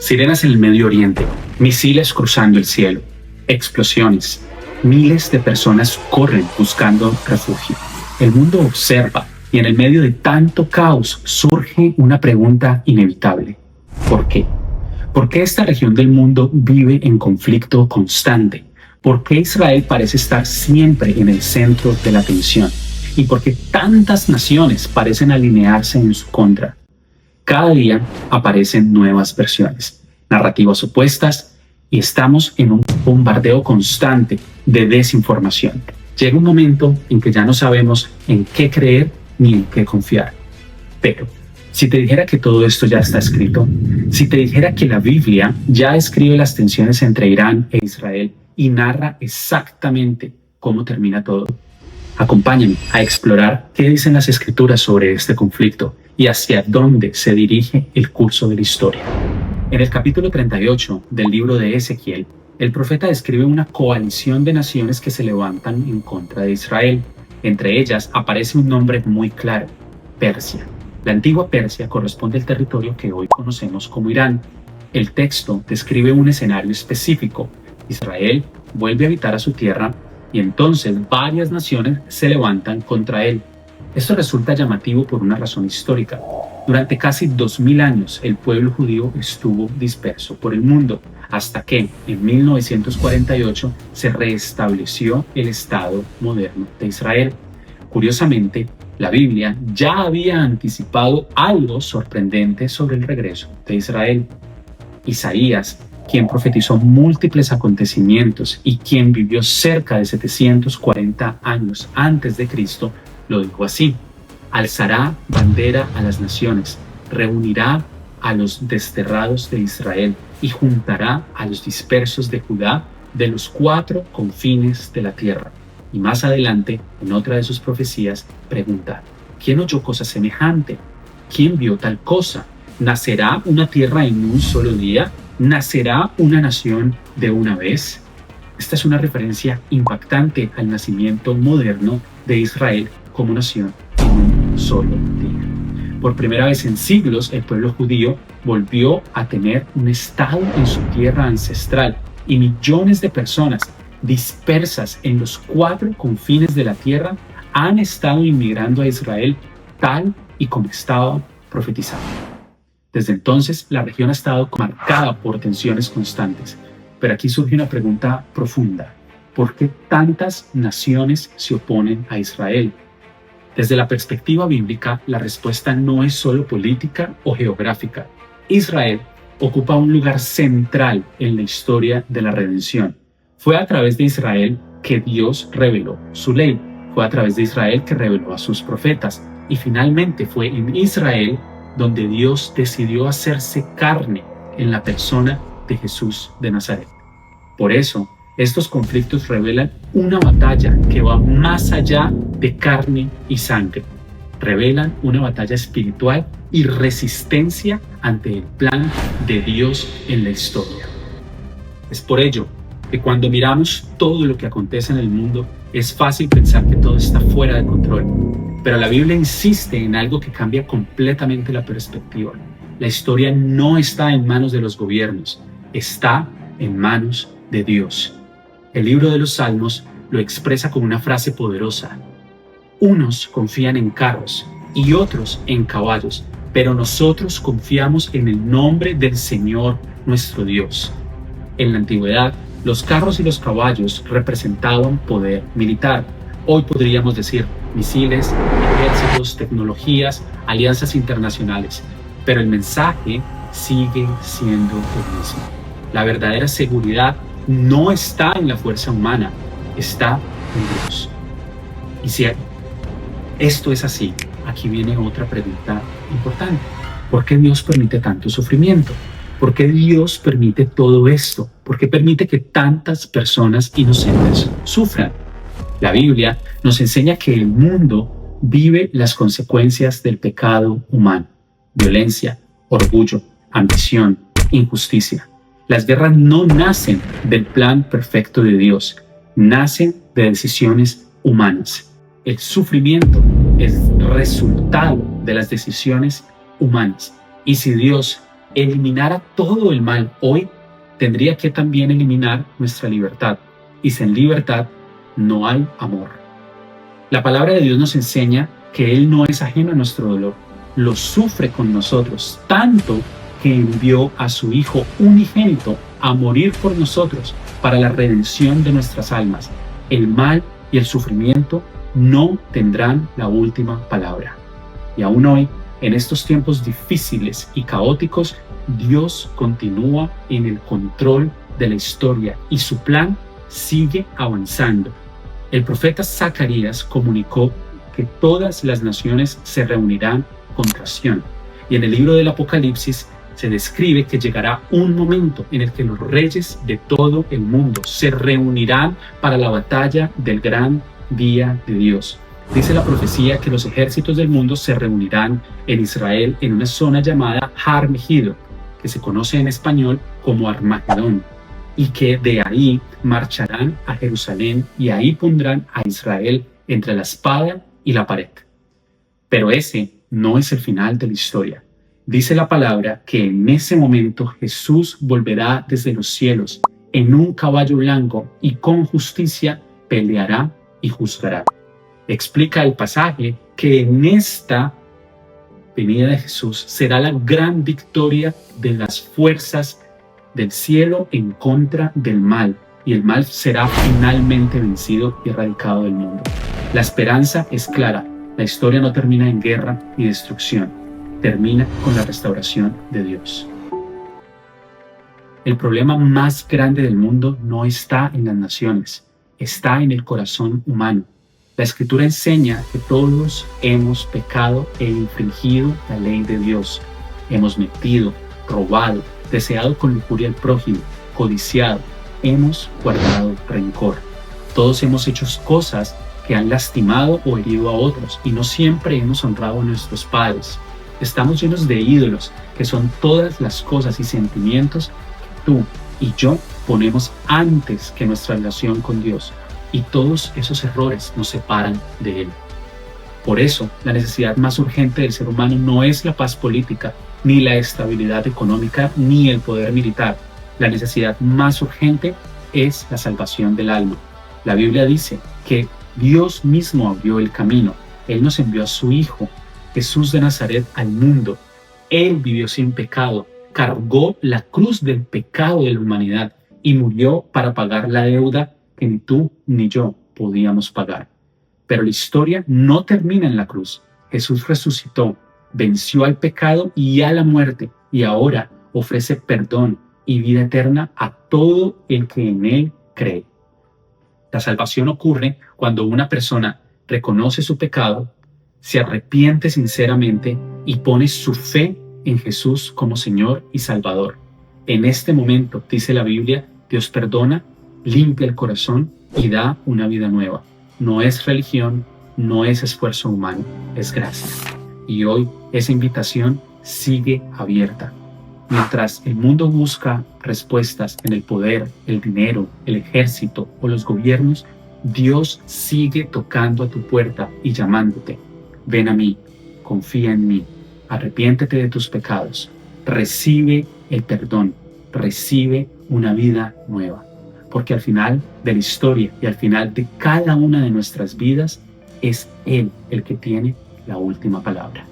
Sirenas en el Medio Oriente, misiles cruzando el cielo, explosiones. Miles de personas corren buscando refugio. El mundo observa y en el medio de tanto caos surge una pregunta inevitable. ¿Por qué? ¿Por qué esta región del mundo vive en conflicto constante? ¿Por qué Israel parece estar siempre en el centro de la atención? ¿Y por qué tantas naciones parecen alinearse en su contra? Cada día aparecen nuevas versiones, narrativas opuestas, y estamos en un bombardeo constante de desinformación. Llega un momento en que ya no sabemos en qué creer ni en qué confiar. Pero, si te dijera que todo esto ya está escrito, si te dijera que la Biblia ya describe las tensiones entre Irán e Israel y narra exactamente cómo termina todo, acompáñame a explorar qué dicen las Escrituras sobre este conflicto y hacia dónde se dirige el curso de la historia. En el capítulo 38 del libro de Ezequiel, el profeta describe una coalición de naciones que se levantan en contra de Israel. Entre ellas aparece un nombre muy claro: Persia. La antigua Persia corresponde al territorio que hoy conocemos como Irán. El texto describe un escenario específico. Israel vuelve a habitar a su tierra y entonces varias naciones se levantan contra él. Esto resulta llamativo por una razón histórica. Durante casi 2000 años el pueblo judío estuvo disperso por el mundo, hasta que en 1948 se restableció el Estado moderno de Israel. Curiosamente, la Biblia ya había anticipado algo sorprendente sobre el regreso de Israel. Isaías, quien profetizó múltiples acontecimientos y quien vivió cerca de 740 años antes de Cristo, lo dijo así: alzará bandera a las naciones, reunirá a los desterrados de Israel y juntará a los dispersos de Judá de los 4 confines de la tierra. Y más adelante, en otra de sus profecías, pregunta: ¿quién oyó cosa semejante? ¿Quién vio tal cosa? ¿Nacerá una tierra en un solo día? ¿Nacerá una nación de una vez? Esta es una referencia impactante al nacimiento moderno de Israel como nación en un solo día. Por primera vez en siglos, el pueblo judío volvió a tener un estado en su tierra ancestral y millones de personas dispersas en los 4 confines de la tierra han estado inmigrando a Israel tal y como estaba profetizado. Desde entonces, la región ha estado marcada por tensiones constantes. Pero aquí surge una pregunta profunda: ¿por qué tantas naciones se oponen a Israel? Desde la perspectiva bíblica, la respuesta no es solo política o geográfica. Israel ocupa un lugar central en la historia de la redención. Fue a través de Israel que Dios reveló su ley. Fue a través de Israel que reveló a sus profetas. Y finalmente fue en Israel donde Dios decidió hacerse carne en la persona de Jesús de Nazaret. Por eso, estos conflictos revelan una batalla que va más allá de carne y sangre. Revelan una batalla espiritual y resistencia ante el plan de Dios en la historia. Es por ello que cuando miramos todo lo que acontece en el mundo, es fácil pensar que todo está fuera de control. Pero la Biblia insiste en algo que cambia completamente la perspectiva. La historia no está en manos de los gobiernos, está en manos de Dios. El libro de los Salmos lo expresa con una frase poderosa: unos confían en carros y otros en caballos, pero nosotros confiamos en el nombre del Señor nuestro Dios. En la antigüedad, los carros y los caballos representaban poder militar. Hoy podríamos decir misiles, ejércitos, tecnologías, alianzas internacionales. Pero el mensaje sigue siendo el mismo. La verdadera seguridad no está en la fuerza humana, está en Dios. Y si esto es así, aquí viene otra pregunta importante: ¿por qué Dios permite tanto sufrimiento? ¿Por qué Dios permite todo esto? ¿Por qué permite que tantas personas inocentes sufran? La Biblia nos enseña que el mundo vive las consecuencias del pecado humano: violencia, orgullo, ambición, injusticia. Las guerras no nacen del plan perfecto de Dios, nacen de decisiones humanas. El sufrimiento es resultado de las decisiones humanas. Y si Dios eliminara todo el mal hoy, tendría que también eliminar nuestra libertad. Y sin libertad no hay amor. La palabra de Dios nos enseña que Él no es ajeno a nuestro dolor. Lo sufre con nosotros, tanto que envió a su Hijo unigénito a morir por nosotros para la redención de nuestras almas. El mal y el sufrimiento no tendrán la última palabra. Y aún hoy, en estos tiempos difíciles y caóticos, Dios continúa en el control de la historia y su plan sigue avanzando. El profeta Zacarías comunicó que todas las naciones se reunirán contra Sión. Y en el libro del Apocalipsis se describe que llegará un momento en el que los reyes de todo el mundo se reunirán para la batalla del gran día de Dios. Dice la profecía que los ejércitos del mundo se reunirán en Israel en una zona llamada Har Megiddo, que se conoce en español como Armagedón, y que de ahí marcharán a Jerusalén y ahí pondrán a Israel entre la espada y la pared. Pero ese no es el final de la historia. Dice la palabra que en ese momento Jesús volverá desde los cielos en un caballo blanco y con justicia peleará y juzgará. Explica el pasaje que en esta venida de Jesús será la gran victoria de las fuerzas del cielo en contra del mal, y el mal será finalmente vencido y erradicado del mundo. La esperanza es clara. La historia no termina en guerra y destrucción, termina con la restauración de Dios. El problema más grande del mundo no está en las naciones, está en el corazón humano. La Escritura enseña que todos hemos pecado e infringido la ley de Dios. Hemos mentido, robado, deseado con lujuria al prójimo, codiciado, hemos guardado rencor. Todos hemos hecho cosas que han lastimado o herido a otros y no siempre hemos honrado a nuestros padres. Estamos llenos de ídolos, que son todas las cosas y sentimientos que tú y yo ponemos antes que nuestra relación con Dios. Y todos esos errores nos separan de Él. Por eso, la necesidad más urgente del ser humano no es la paz política, ni la estabilidad económica, ni el poder militar. La necesidad más urgente es la salvación del alma. La Biblia dice que Dios mismo abrió el camino. Él nos envió a su Hijo, Jesús de Nazaret, al mundo. Él vivió sin pecado, cargó la cruz del pecado de la humanidad y murió para pagar la deuda que ni tú ni yo podíamos pagar. Pero la historia no termina en la cruz. Jesús resucitó, venció al pecado y a la muerte, y ahora ofrece perdón y vida eterna a todo el que en Él cree. La salvación ocurre cuando una persona reconoce su pecado, se arrepiente sinceramente y pone su fe en Jesús como Señor y Salvador. En este momento, dice la Biblia, Dios perdona, limpia el corazón y da una vida nueva. No es religión, no es esfuerzo humano, es gracia. Y hoy esa invitación sigue abierta. Mientras el mundo busca respuestas en el poder, el dinero, el ejército o los gobiernos, Dios sigue tocando a tu puerta y llamándote. Ven a mí, confía en mí, arrepiéntete de tus pecados, recibe el perdón, recibe una vida nueva. Porque al final de la historia y al final de cada una de nuestras vidas es Él el que tiene la última palabra.